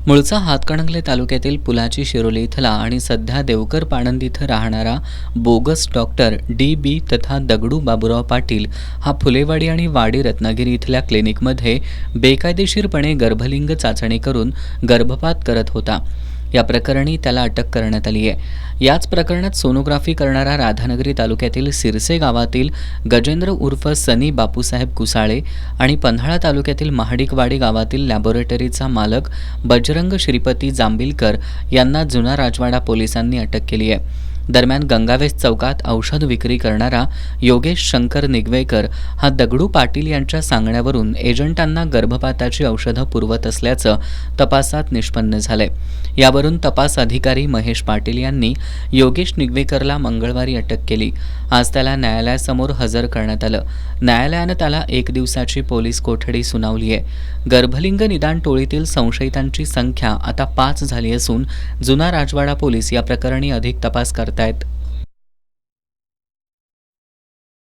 मूळचा हातकणंगले तालुक्यातील पुलाची शिरोली इथला आणि सध्या देवकर पाणंद इथं राहणारा बोगस डॉक्टर डी तथा दगडू बाबूराव पाटील हा फुलेवाडी आणि वाडी रत्नागिरी इथल्या क्लिनिकमध्ये बेकायदेशीरपणे गर्भलिंग चाचणी करून गर्भपात करत होता। या प्रकरणी त्याला अटक करण्यात आली आहे। याच प्रकरणात सोनोग्राफी करणारा राधानगरी तालुक्यातील सिरसे गावातील गजेंद्र उर्फ सनी बापूसाहेब कुसाळे आणि पन्हाळा तालुक्यातील महाडिकवाडी गावातील लॅबोरेटरीचा मालक बजरंग श्रीपती जांबिलकर यांना जुना राजवाडा पोलिसांनी अटक केली आहे। दरम्यान गंगावेस चौकात औषध विक्री करणारा योगेश शंकर निगवेकर हा दगडू पाटील यांच्या सांगण्यावरून एजंटांना गर्भपाताची औषधं पुरवत असल्याचं तपासात निष्पन्न झालंय। यावरून तपास अधिकारी महेश पाटील यांनी योगेश निगवेकरला मंगळवारी अटक केली। आज त्याला न्यायालयासमोर हजर करण्यात आलं। न्यायालयानं त्याला 1 दिवसाची पोलीस कोठडी सुनावली आहे। गर्भलिंग निदान टोळीतील संशयितांची संख्या आता 5 झाली असून जुना राजवाडा पोलीस या प्रकरणी अधिक तपास करतायत।